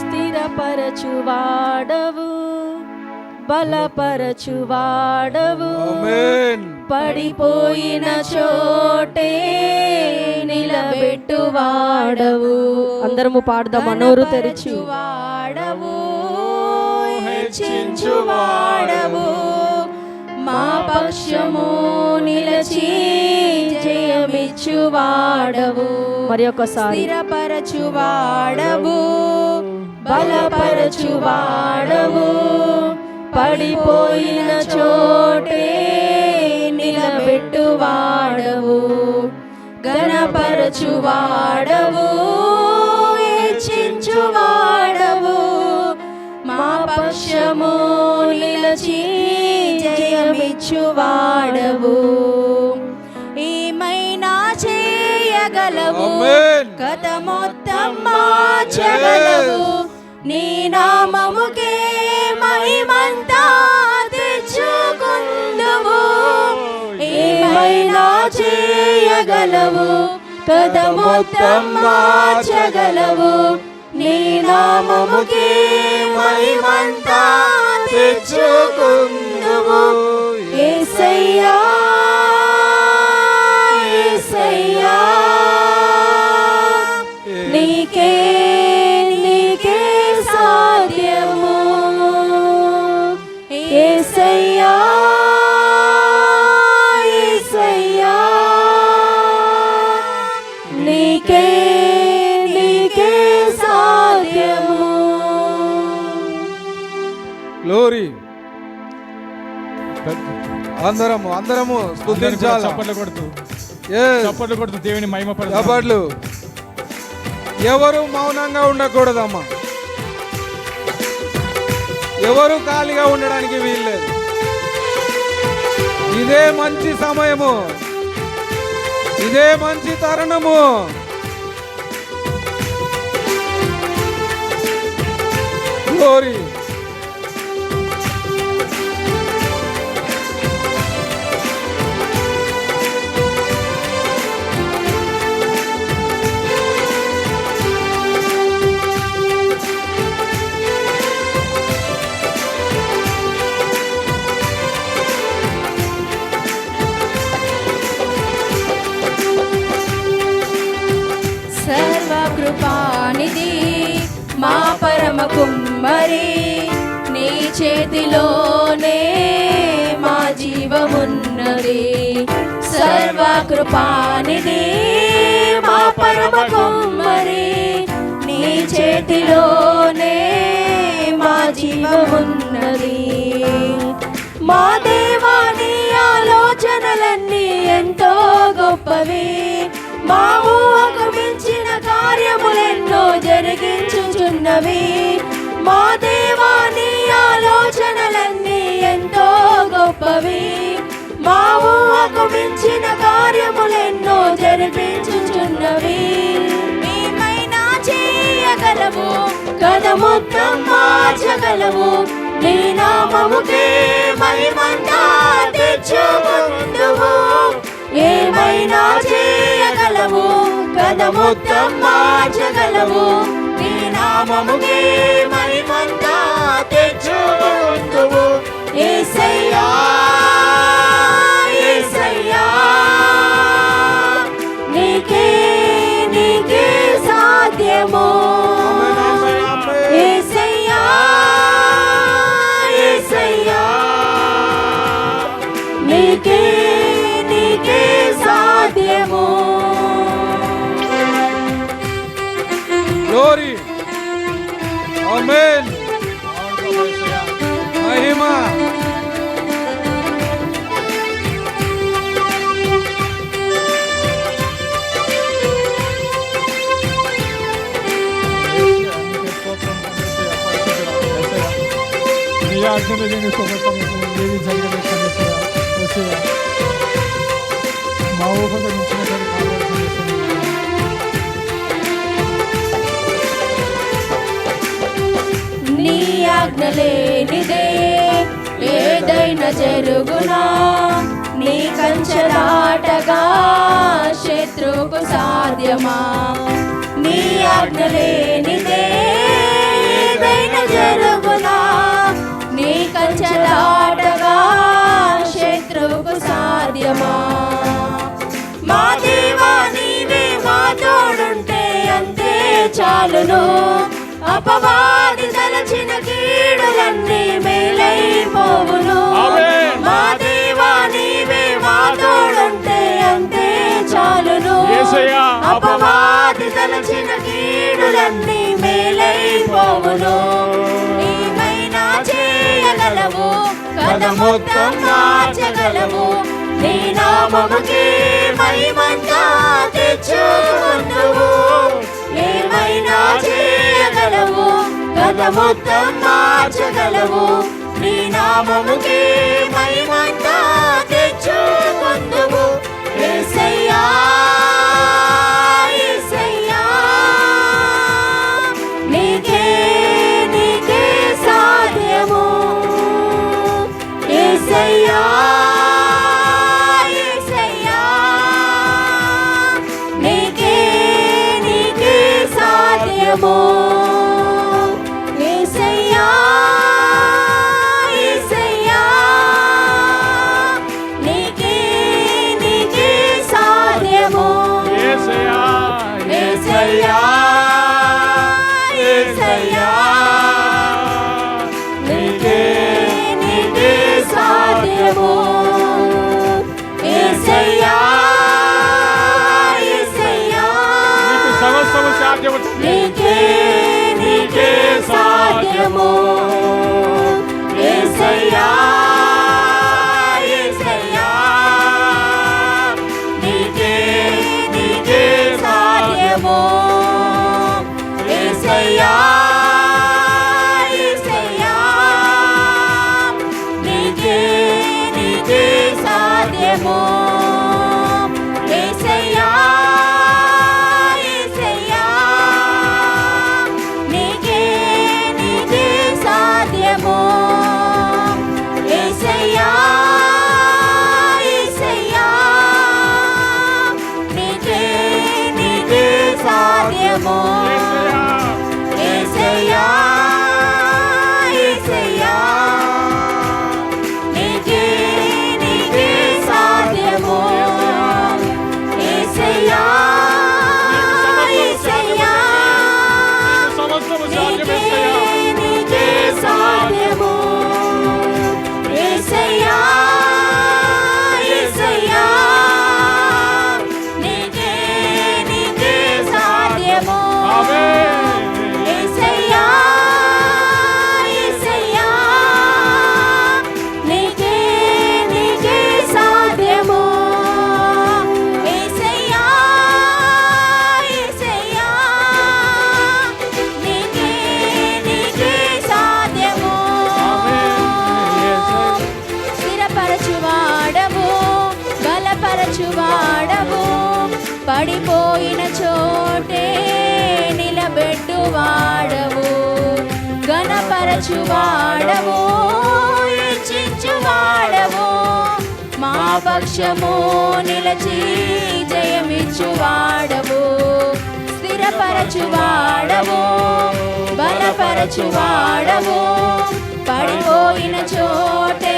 స్థిరపరచువాడవు, బలపరచువాడవు, పడిపోయిన చోటే నిలబెట్టువాడవు. అందరము పాడదాం, మనోరు తెరిచి. వాడవు, హెచ్చించువాడవు, మా పక్షము నిలచి జయమిచ్చువాడవు. మరి ఒకసారి. స్థిరపరచువాడవు, బలపరచువాడవు, పడిపోయిన చోటే నిలబెట్టువాడవు, ఘనపరచువాడవు, హెచ్చించువాడవు, మా పక్షము నిలచి జయమిచ్చువాడవు. ఏమైనా చేయగలవు, కథ మొత్తం మార్చగలవు, నీ నామముకే మహిమంతా తెచ్చుకుందువు. ఏమైనా చేయగలవు, కథ మొత్తం మార్చగలవు, నీ నామముకే మహిమంతా తెచ్చుకుందువు. యేసయ్యా, యేసయ్యా, నీకే నీకే సాధ్యము. యేసయ్యా, యేసయ్యా, నీకే నీకే సాధ్యము. గ్లోరీ. అందరము స్తుతించాలి. చప్పట్లు కొడుతూ దేవుని మహిమపరచాలి. చప్పట్లు. ఎవరు మౌనంగా ఉండకూడదమ్మా, ఎవరు ఖాళీగా ఉండడానికి వీల్లేదు. ఇదే మంచి సమయము, ఇదే మంచి తరుణము. గ్లోరీ. సర్వకృపానిధి మా పరమ కుమ్మరి, నీ చేతిలోనే మా జీవమున్నది. సర్వకృపానిధి మా పరమ కుమ్మరి, నీ చేతిలోనే మా జీవమున్నది. మా దేవా, నీ ఆలోచనలన్నీ ఎంతో గొప్పవి, మా ఊహకు మించిన కార్యములెన్నో జరిగించుచున్నవి. మా దేవా, నీ ఆలోచనలన్నీ ఎంతో గొప్పవి, మా ఊహకు మించిన కార్యములెన్నో జరిపించుచున్నవి. ఏమైనా చేయగలవు, కథ మొత్తం మార్చగలవు, నీ నామముకే మహిమంతా తెచ్చుకుందువు. ఏమైనా చేయగలవు, కథ మొత్తం మార్చగలవు, నీ నామముకే మహిమంతా తెచ్చుకుందువు. యేసయ్యా, యేసయ్యా, నీకే నీకే సాధ్యము. యేసయ్యా, యేసయ్యా, నీకే నీకే సాధ్యము. గ్లోరీ. ఆమేన్. మహిమ. మా ఊహకు మించిన నీ ఆజ్ఞ లేనిదే ఏదైనా జరుగునా, నీ కంచె దాటగా శత్రువుకు సాధ్యమా. నీ ఆజ్ఞ లేనిదే చాలును. అపవాది తలచిన కీడులన్నీ మేలైపోవును. ఆమేన్. మా దేవా నీవే మా తోడుంటే అంతే చాలును. యేసయ్యా. అపవాది తలచిన కీడులన్నీ మేలైపోవును. నీవైనా చేయగలవు, కథ మొత్తం మార్చగలవు. నీ నామముకే మహిమంతా తెచ్చుకుందువు. ఏమైనా చేయగలవు, కథ మొత్తం మార్చగలవు. నీ నామముకే మహిమంతా తెచ్చుకుందువు. యేసయ్యా యేసయ్యా నీకే నీకే సాధ్యము. యేసయ్యా యేసయ్యా నీకే నీకే సాధ్యము. యేసయ్యా యేసయ్యా నీకే నీకే సాధ్యము. యేసయ్యా. యేసయ్యా యేసయ్యా నీకే నీకే సాధ్యము. యేసయ్యా యేసయ్యా నీకు సమస్తము సాధ్యము. నీకే నీకే సాధ్యము. యేసయ్యా యేసయ్యా నీకే నీకే సాధ్యము. యేసయ్యా యేసయ్యా నీకే నీకే సాధ్యము. యేసయ్యా యేసయ్యా నీకే నీకే సాధ్యము. యేసయ్యా యేసయ్యా నీకే నీకే సాధ్యము. యేసయ్యా యేసయ్యా నీకే నీకే సాధ్యము. యేసయ్యా యేసయ్యా సమస్తము నీకే సాధ్యమేసయ్యా. నీకే సాధ్యము. యేసయ్యా యేసయ్యా నీకే నీకే సాధ్యము. ఆమేన్. యేసయ్యా యేసయ్యా నీకే నీకే సాధ్యము. యేసయ్యా యేసయ్యా నీకే నీకే సాధ్యము. స్థిరపరచువాడవు, బలపరచువాడవు, పడిపోయిన చోటే నిలబెట్టువాడవు. ఘనపరచువాడవు, హెచ్చించువాడవు, మా పక్షము నిలచి జయమిచ్చువాడవు. స్థిరపరచువాడవు, బలపరచువాడవు, పడిపోయిన చోటే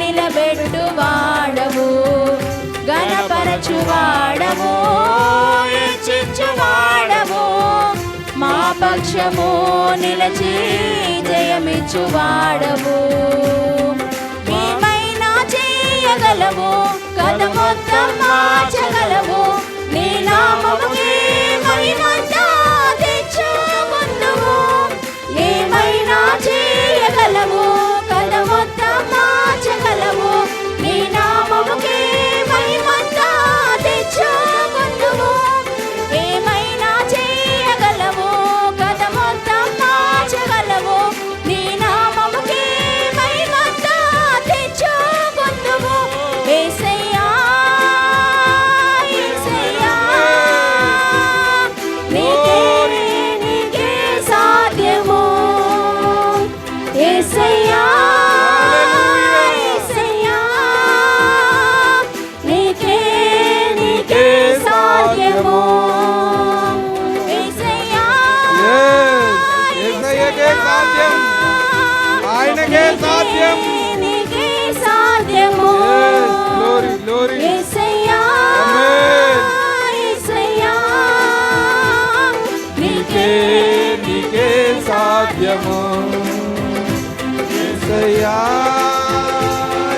నిలబెట్టువాడవు. ఘనపరచువాడవు, హెచ్చించువాడవు, మా పక్షము నిలచి జయమిచ్చువాడవు. నీవైనా చేయగలవు, కథ మొత్తం మార్చగలవు. నీ నామముకే మహిమంతా తెచ్చుకుందువు. ఏమైనా చేయగలవు, కథ మొత్తం మార్చగలవు. నీ నామముకే మహిమంతా తెచ్చుకుందువు. ఏమైనా చేయగలవు, కథ మొత్తం మార్చగలవు. నీ నామముకే మహిమంతా తెచ్చుకుందువు. యేసయ్యా యేసయ్యా నీకే నీకే సాధ్యము. యేసయ్యా యేసయ్యా నీకే నీకే సాధ్యము. యేసయ్యా యేసయ్యకే సాధ్యం. ఆయనకే సాధ్యం. నీకే సాధ్యము. Glory glory. యేసయ్యా ఆమేన్. యేసయ్యా సాధ్యము యేసయ్యా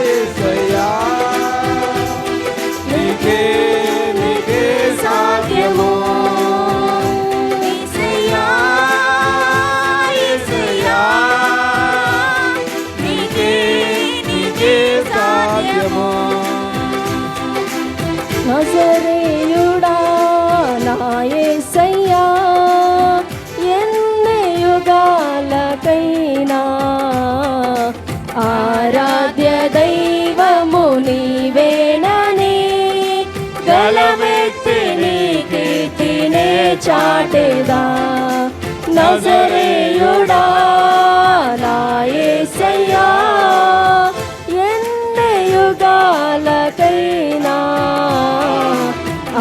యేసయ్యా నీకే నీకే సాధ్యము యేసయ్యా యేసయ్యా నీకే నీకే సాధ్యము నజరేయుడా నా యేసయ్యా ఎన్ని యుగాలకైనా ఆరాధ్య దైవము నీవేనని గలమెత్తి నీ కీర్తినే చాటెదా నజరేయుడా నా యేసయ్యా ఎన్ని యుగాలకైనా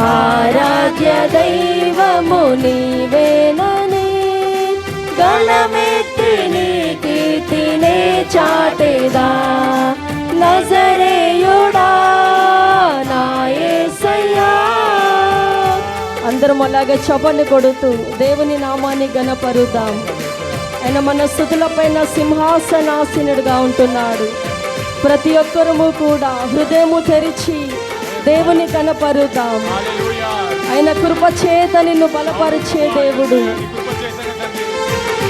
ఆరాధ్య దైవము నీవేనని గలమెత్తి నీ కీర్తినే చాటెదా నజరేయుడా నా యేసయ్యా. అందరం అలాగే చప్పట్లు కొడుతూ దేవుని నామాన్ని ఘనపరుద్దాం. ఆయన మన స్తుతులపైన సింహాసనాసీనుడుగా ఉంటున్నాడు. ప్రతి ఒక్కరము కూడా హృదయము తెరిచి దేవుని కనపరుద్దాం. హల్లెలూయా. ఆయన కృప చేత నిన్ను బలపరిచే దేవుడు. నీ కృప చేతనే తండ్రి.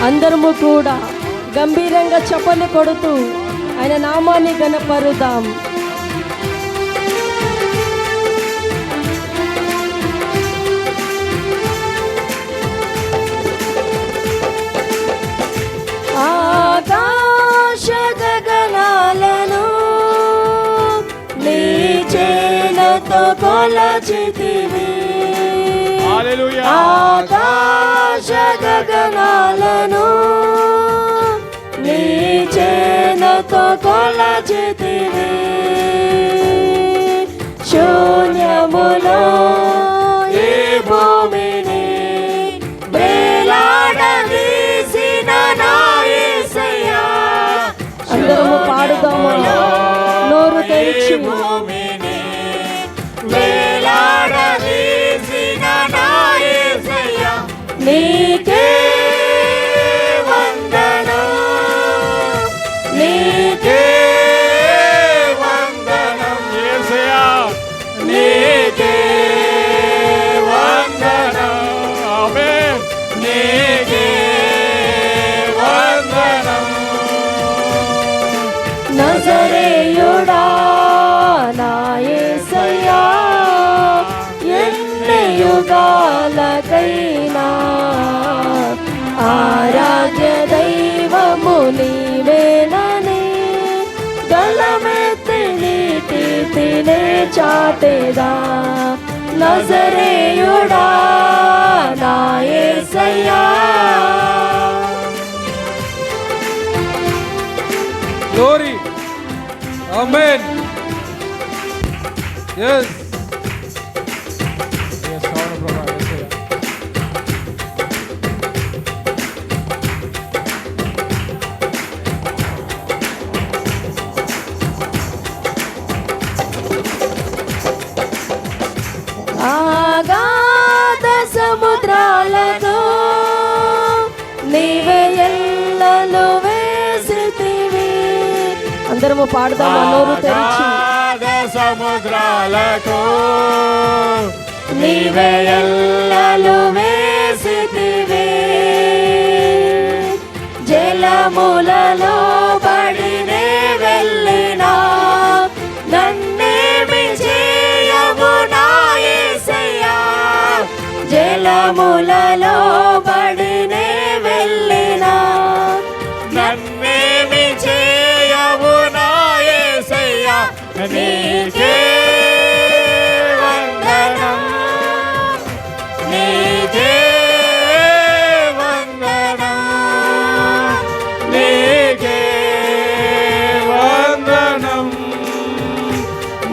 అందరము కూడా గంభీరంగా చప్పట్లు కొడుతూ ఆయన నామాన్ని గణపరుదాం. ఆకాశ గగనాలను నీ చేలతో కొలచితివి. హల్లెలూయా. ఆకాశ గగనాలను నీ చేలతో కొలచితివి. శూన్యములో ఈ భూమిని వేలాడదీసిన నా యేసయ్యా. అందరము పాడుదామా నోరు తెరిచి. భూమిని వేలాడదీసిన నా యేసయ్యా. నీకే వందనం, నీకే వందనం యేసయ్యా. నీకే వందనం. ఆమేన్. నీకే వందనం. నజరేయుడా నా యేసయ్యా ఎన్ని యుగాలకైనా ఆరాధ్య దైవము నీవేనని గలమెత్తి నీ కీర్తినే చాటెదా నజరేయుడా నా యేసయ్యా. Glory. Amen. Yes. Yes, అవును ప్రభా యేసయ్యా. ఆగాధ సముద్రాలతో నీవే ఎల్లలు వేసితివి. అందరము పాడుదామా నోరు తెరిచి. ఆగాధ సముద్రాలకు నీవే ఎల్లలు వేసితివి. జలములలో పడినే వెళ్ళినా నన్నేమి చేయవు నా యేసయ్యా. జలములలో పడినే వెళ్ళినా నన్నేమి చేయవు నా యేసయ్యా. నీకే వందనం. నీకే వందనం. నీకే వందనం.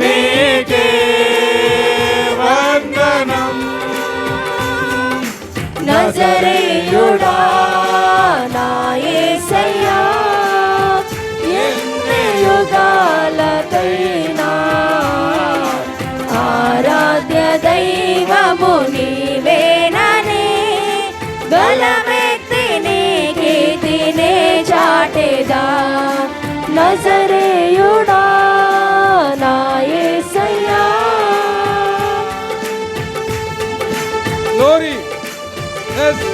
నీకే వందనం. నజరే నజరేయుడా నా యేసయ్యా. గ్లోరీ. ఎస్.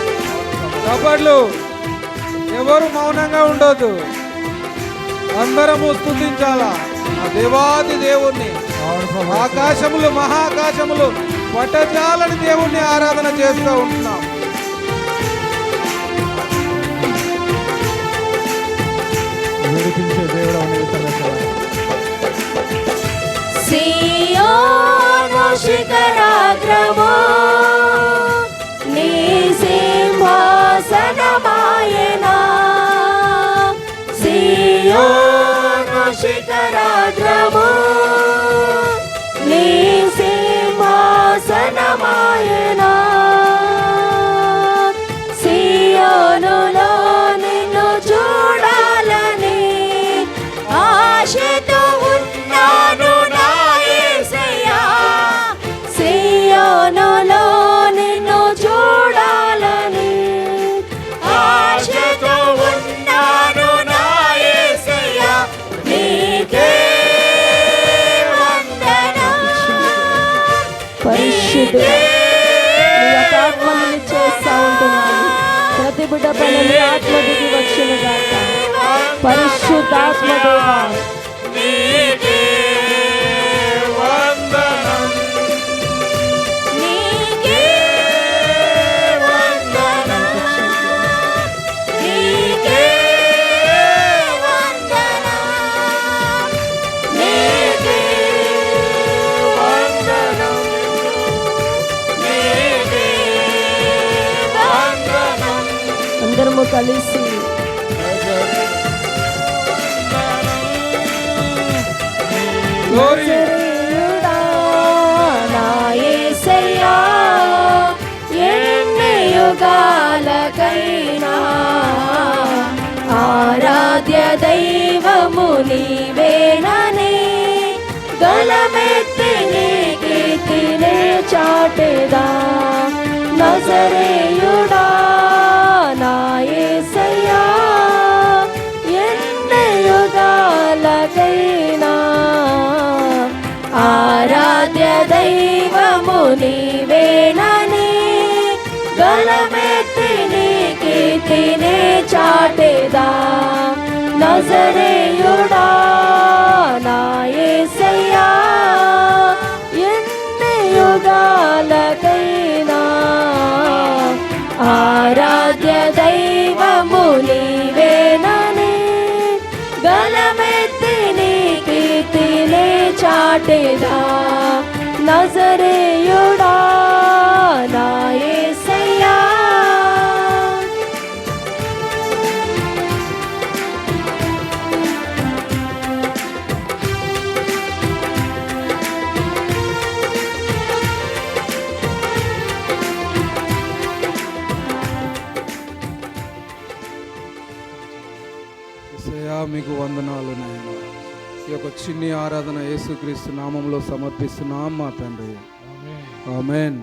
చప్పట్లు. ఎవరు మౌనంగా ఉండొద్దు, అందరము స్తుతించాలా ఆ దేవాది దేవుణ్ణి. ఆకాశములు మహాకాశములు పట్టజాలని దేవుణ్ణి ఆరాధన చేస్తూ ఉంటున్నాం. విడిపించే దేవుడు అనేది సియోను శిఖరాగ్రమో నీ సింహాసనమాయెనా. సియోను శిఖరాగ్రమో నీ సింహాసనమాయెనా. సియోనులో నిన్ను చూడాలని ఆశతో ఉన్నాను నా యేసయ్యా. సియోనులో నిన్ను చూడాలని ఆశతో ఉన్నాను నా యేసయ్యా. నీకే వందనం. పరిశుద్ధుడా, నీ యొక్క ఆత్మని చేస్తా ఉంటున్నాను. ప్రతి బిడ్డ పైన నీ ఆత్మ దిగి వచ్చును గాక. పరిశుద్ధాత్మ దేవా, నీకే వందనం. నీకే వందనం. నీకే వందనం. నీకే వందనం. నీకే వందనం. అందరము కలిసి గ్లోరీ. నజరేయుడా నా యేసయ్యా. ఎన్ని యుగాలకైనా ఆరాధ్య దైవము నీవేనని గలమెత్తి నీ కీర్తినే చాటెదా. నజరేయుడా నా యేసయ్యా. ఎన్ని యుగాలకైనా ఆరాధ్య దైవము నీవేనని గలమెత్తి నీ కీర్తినే చాటెదా. నజరేయుడా నా యేసయ్యా. ఎన్ని యుగాలకైనా ఆరాధ్య దైవము నీవేనని గలమెత్తి నీ కీర్తినే చాటెదా. నజరేయుడా నా యేసయ్యా. యేసయ్యా, మీకు వందనాలు నాయన. ఈ యొక్క చిన్ని ఆరాధన యేసుక్రీస్తు నామంలో సమర్పిస్తున్నాం మా తండ్రి. ఆమేన్.